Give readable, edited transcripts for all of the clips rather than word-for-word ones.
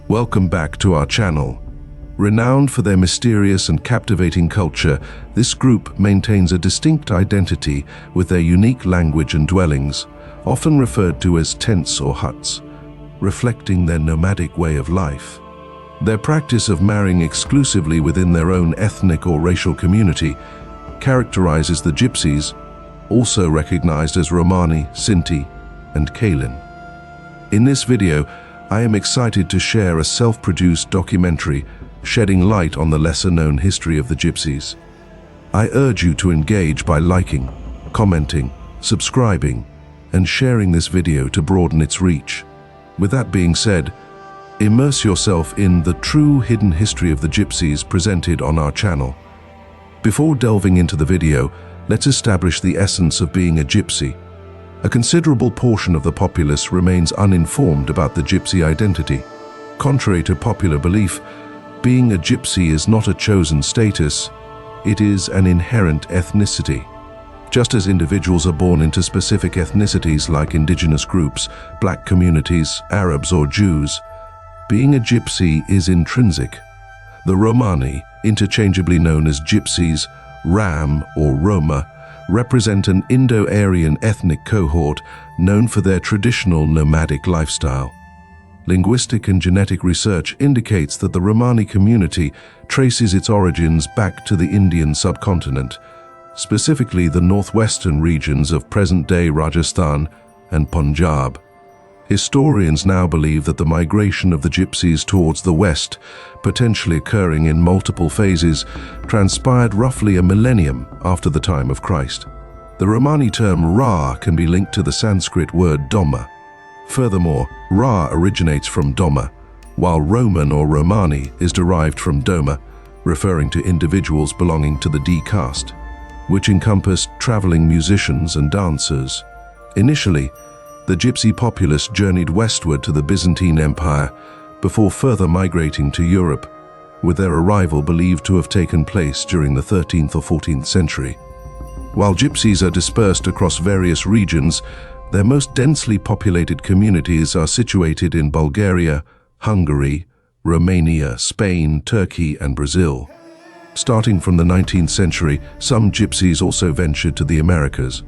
Welcome back to our channel. Renowned for their mysterious and captivating culture, this group maintains a distinct identity with their unique language and dwellings, often referred to as tents or huts, reflecting their nomadic way of life. Their practice of marrying exclusively within their own ethnic or racial community characterizes the Gypsies, also recognized as Romani, Sinti, and Kalin. In this video, I am excited to share a self-produced documentary shedding light on the lesser-known history of the Gypsies. I urge you to engage by liking, commenting, subscribing, and sharing this video to broaden its reach. With that being said, immerse yourself in the true hidden history of the Gypsies presented on our channel. Before delving into the video, let's establish the essence of being a Gypsy. A considerable portion of the populace remains uninformed about the Gypsy identity. Contrary to popular belief, being a Gypsy is not a chosen status, it is an inherent ethnicity. Just as individuals are born into specific ethnicities like indigenous groups, black communities, Arabs or Jews, being a Gypsy is intrinsic. The Romani, interchangeably known as Gypsies, Ram or Roma, represent an Indo-Aryan ethnic cohort known for their traditional nomadic lifestyle. Linguistic and genetic research indicates that the Romani community traces its origins back to the Indian subcontinent, specifically the northwestern regions of present-day Rajasthan and Punjab. Historians now believe that the migration of the Gypsies towards the west, potentially occurring in multiple phases, transpired roughly a millennium after the time of Christ. The Romani term Ra can be linked to the Sanskrit word Doma. Furthermore, Ra originates from Doma, while Roman or Romani is derived from Doma, referring to individuals belonging to the D caste, which encompassed traveling musicians and dancers. Initially, the Gypsy populace journeyed westward to the Byzantine Empire before further migrating to Europe, with their arrival believed to have taken place during the 13th or 14th century. While Gypsies are dispersed across various regions, their most densely populated communities are situated in Bulgaria, Hungary, Romania, Spain, Turkey, and Brazil. Starting from the 19th century, some Gypsies also ventured to the Americas.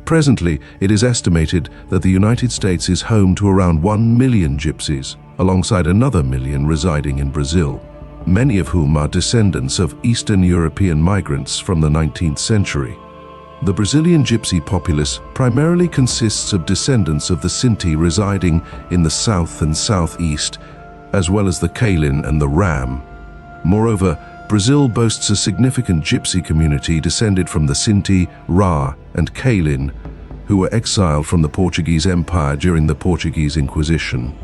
Presently, it is estimated that the United States is home to around 1 million Gypsies, alongside another million residing in Brazil, many of whom are descendants of Eastern European migrants from the 19th century. The Brazilian Gypsy populace primarily consists of descendants of the Sinti residing in the south and southeast, as well as the Kalin and the Ram. Moreover, Brazil boasts a significant Gypsy community descended from the Sinti, Ra, and Kalin, who were exiled from the Portuguese Empire during the Portuguese Inquisition.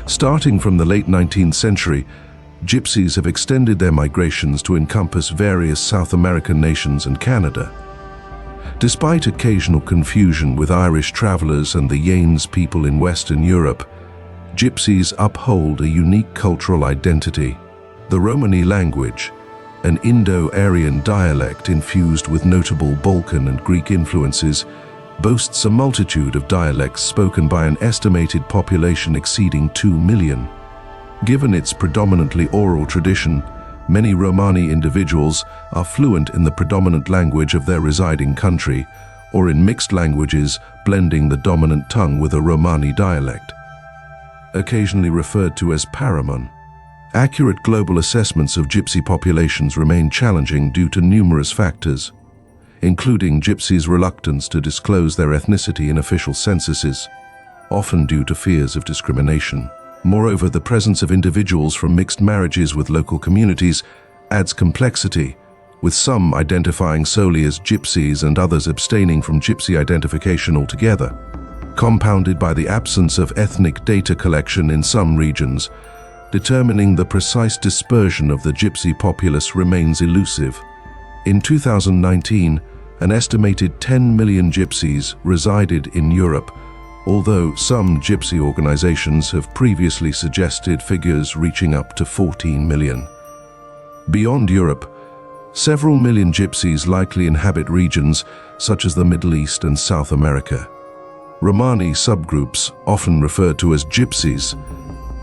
Starting from the late 19th century, Gypsies have extended their migrations to encompass various South American nations and Canada. Despite occasional confusion with Irish travelers and the Yanes people in Western Europe, Gypsies uphold a unique cultural identity. The Romani language, an Indo-Aryan dialect infused with notable Balkan and Greek influences, boasts a multitude of dialects spoken by an estimated population exceeding 2 million. Given its predominantly oral tradition, many Romani individuals are fluent in the predominant language of their residing country, or in mixed languages blending the dominant tongue with a Romani dialect, occasionally referred to as Paramon. Accurate global assessments of Gypsy populations remain challenging due to numerous factors, including Gypsies' reluctance to disclose their ethnicity in official censuses, often due to fears of discrimination. Moreover, the presence of individuals from mixed marriages with local communities adds complexity, with some identifying solely as Gypsies and others abstaining from Gypsy identification altogether. Compounded by the absence of ethnic data collection in some regions, determining the precise dispersion of the Gypsy populace remains elusive. In 2019, an estimated 10 million Gypsies resided in Europe, although some Gypsy organizations have previously suggested figures reaching up to 14 million. Beyond Europe, several million Gypsies likely inhabit regions such as the Middle East and South America. Romani subgroups, often referred to as Gypsies,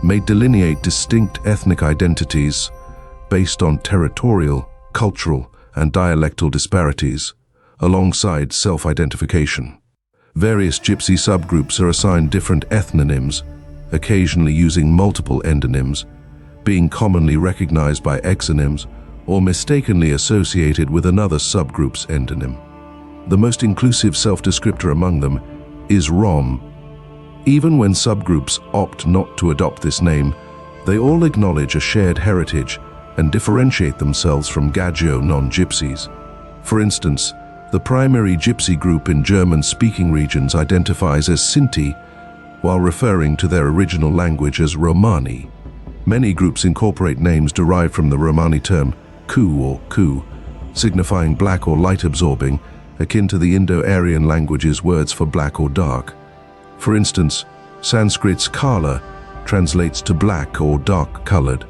may delineate distinct ethnic identities based on territorial, cultural, and dialectal disparities, alongside self-identification. Various Gypsy subgroups are assigned different ethnonyms, occasionally using multiple endonyms, being commonly recognized by exonyms or mistakenly associated with another subgroup's endonym. The most inclusive self-descriptor among them is Rom. Even when subgroups opt not to adopt this name, they all acknowledge a shared heritage and differentiate themselves from Gagio non-Gypsies. For instance, the primary Gypsy group in German-speaking regions identifies as Sinti, while referring to their original language as Romani. Many groups incorporate names derived from the Romani term Ku or Ku, signifying black or light-absorbing, akin to the Indo-Aryan languages' words for black or dark. For instance, Sanskrit's Kala translates to black or dark-colored.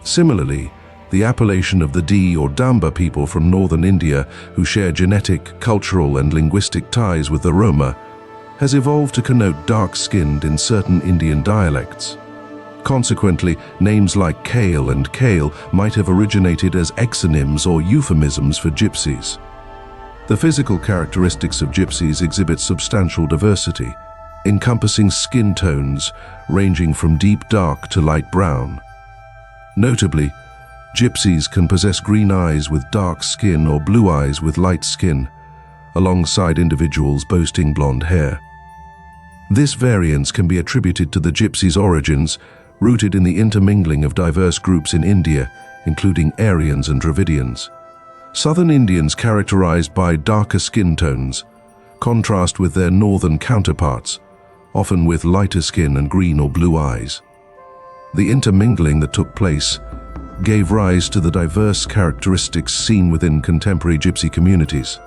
Similarly, the appellation of the D or Damba people from northern India, who share genetic, cultural, and linguistic ties with the Roma, has evolved to connote dark-skinned in certain Indian dialects. Consequently, names like Kale and Kale might have originated as exonyms or euphemisms for Gypsies. The physical characteristics of Gypsies exhibit substantial diversity, encompassing skin tones ranging from deep dark to light brown. Notably, Gypsies can possess green eyes with dark skin or blue eyes with light skin, alongside individuals boasting blonde hair. This variance can be attributed to the Gypsies' origins, rooted in the intermingling of diverse groups in India, including Aryans and Dravidians. Southern Indians, characterized by darker skin tones, contrast with their northern counterparts, often with lighter skin and green or blue eyes. The intermingling that took place gave rise to the diverse characteristics seen within contemporary Gypsy communities.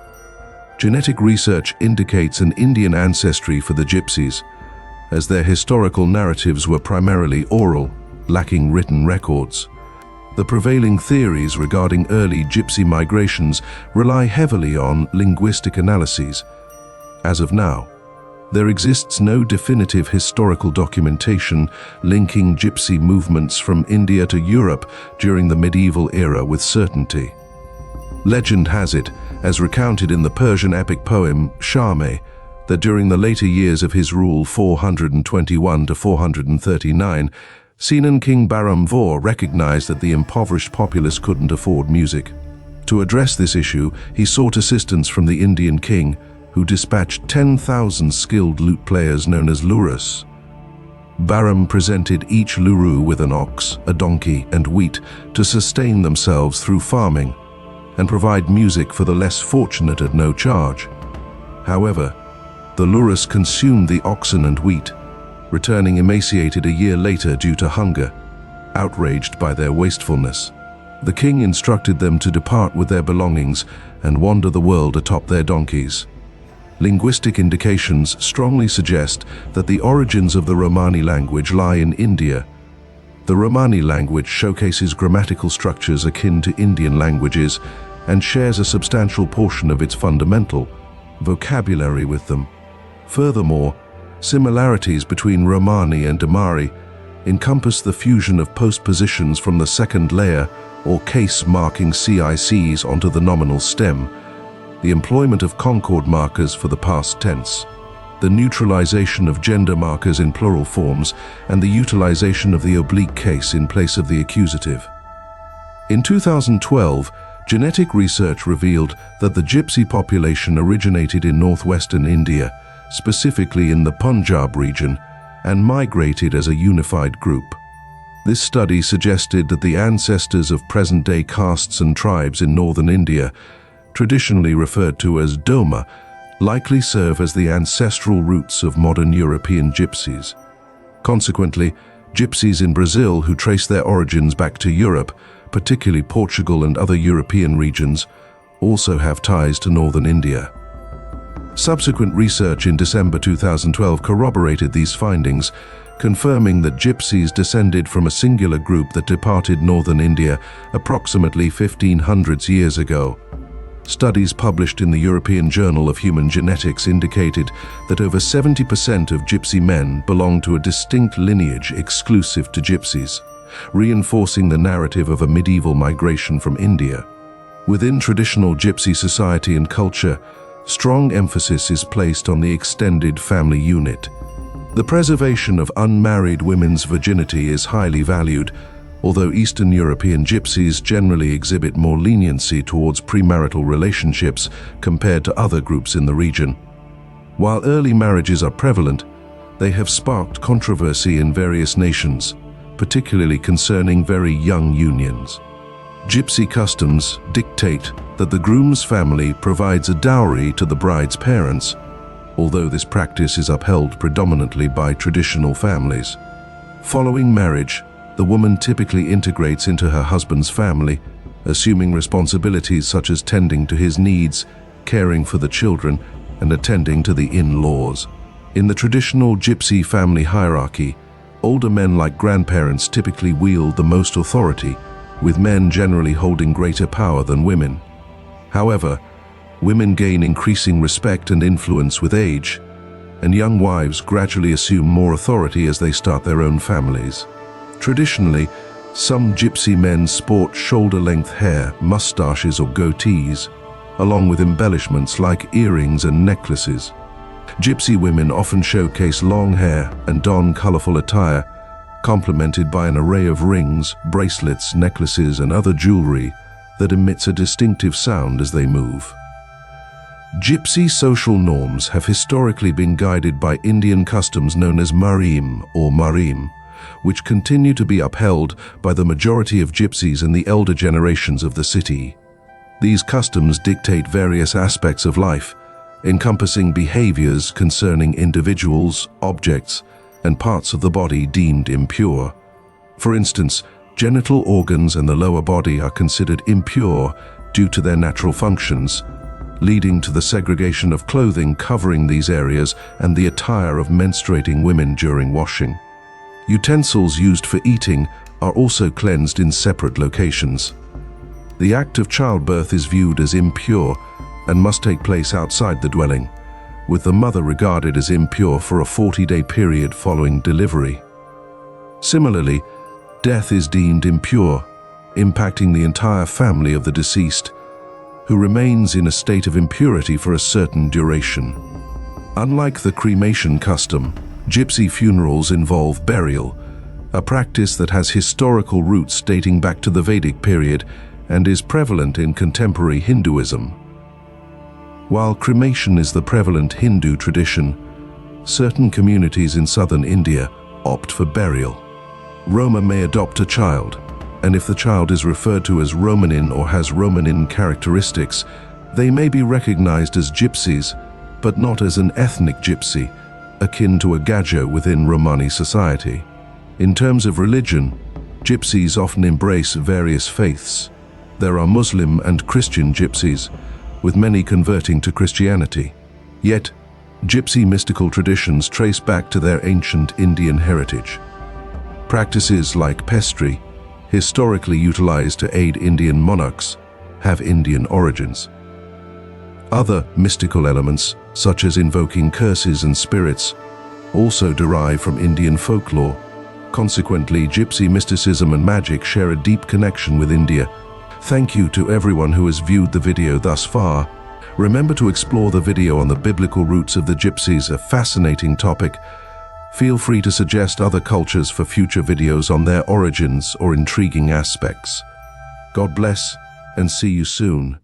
Genetic research indicates an Indian ancestry for the Gypsies, as their historical narratives were primarily oral, lacking written records. The prevailing theories regarding early Gypsy migrations rely heavily on linguistic analyses. As of now, there exists no definitive historical documentation linking Gypsy movements from India to Europe during the medieval era with certainty. Legend has it, as recounted in the Persian epic poem Shah-Me, that during the later years of his rule 421 to 439, Sinan King Bahram Vor recognized that the impoverished populace couldn't afford music. To address this issue, he sought assistance from the Indian king, who dispatched 10,000 skilled lute players known as lurus. Bahram presented each luru with an ox, a donkey, and wheat to sustain themselves through farming and provide music for the less fortunate at no charge. However, the lurus consumed the oxen and wheat, returning emaciated a year later due to hunger, outraged by their wastefulness. The king instructed them to depart with their belongings and wander the world atop their donkeys. Linguistic indications strongly suggest that the origins of the Romani language lie in India. The Romani language showcases grammatical structures akin to Indian languages and shares a substantial portion of its fundamental vocabulary with them. Furthermore, similarities between Romani and Damari encompass the fusion of postpositions from the second layer or case marking CICs onto the nominal stem, the employment of concord markers for the past tense, the neutralization of gender markers in plural forms, and the utilization of the oblique case in place of the accusative. In 2012, genetic research revealed that the Gypsy population originated in northwestern India, specifically in the Punjab region, and migrated as a unified group. This study suggested that the ancestors of present-day castes and tribes in northern India, traditionally referred to as Doma, likely serve as the ancestral roots of modern European Gypsies. Consequently, Gypsies in Brazil who trace their origins back to Europe, particularly Portugal and other European regions, also have ties to northern India. Subsequent research in December 2012 corroborated these findings, confirming that Gypsies descended from a singular group that departed northern India approximately 1500 years ago. Studies published in the European Journal of Human Genetics indicated that over 70% of Gypsy men belong to a distinct lineage exclusive to Gypsies, reinforcing the narrative of a medieval migration from India. Within traditional Gypsy society and culture, strong emphasis is placed on the extended family unit. The preservation of unmarried women's virginity is highly valued, although Eastern European Gypsies generally exhibit more leniency towards premarital relationships compared to other groups in the region. While early marriages are prevalent, they have sparked controversy in various nations, particularly concerning very young unions. Gypsy customs dictate that the groom's family provides a dowry to the bride's parents, although this practice is upheld predominantly by traditional families. Following marriage, the woman typically integrates into her husband's family, assuming responsibilities such as tending to his needs, caring for the children, and attending to the in-laws. In the traditional Gypsy family hierarchy, older men like grandparents typically wield the most authority, with men generally holding greater power than women. However, women gain increasing respect and influence with age, and young wives gradually assume more authority as they start their own families. Traditionally, some Gypsy men sport shoulder-length hair, mustaches or goatees, along with embellishments like earrings and necklaces. Gypsy women often showcase long hair and don colorful attire, complemented by an array of rings, bracelets, necklaces and other jewelry that emits a distinctive sound as they move. Gypsy social norms have historically been guided by Indian customs known as Marim or Marim, which continue to be upheld by the majority of Gypsies in the elder generations of the city. These customs dictate various aspects of life, encompassing behaviors concerning individuals, objects, and parts of the body deemed impure. For instance, genital organs and the lower body are considered impure due to their natural functions, leading to the segregation of clothing covering these areas and the attire of menstruating women during washing. Utensils used for eating are also cleansed in separate locations. The act of childbirth is viewed as impure and must take place outside the dwelling, with the mother regarded as impure for a 40-day period following delivery. Similarly, death is deemed impure, impacting the entire family of the deceased, who remains in a state of impurity for a certain duration. Unlike the cremation custom, Gypsy funerals involve burial, a practice that has historical roots dating back to the Vedic period and is prevalent in contemporary Hinduism. While cremation is the prevalent Hindu tradition, certain communities in southern India opt for burial. Roma may adopt a child, and if the child is referred to as Romanin or has Romanin characteristics, they may be recognized as Gypsies, but not as an ethnic Gypsy, akin to a Gajo within Romani society. In terms of religion, Gypsies often embrace various faiths. There are Muslim and Christian Gypsies, with many converting to Christianity. Yet, Gypsy mystical traditions trace back to their ancient Indian heritage. Practices like tapestry, historically utilized to aid Indian monarchs, have Indian origins. Other mystical elements, such as invoking curses and spirits, also derive from Indian folklore. Consequently, Gypsy mysticism and magic share a deep connection with India. Thank you to everyone who has viewed the video thus far. Remember to explore the video on the biblical roots of the Gypsies, a fascinating topic. Feel free to suggest other cultures for future videos on their origins or intriguing aspects. God bless and see you soon.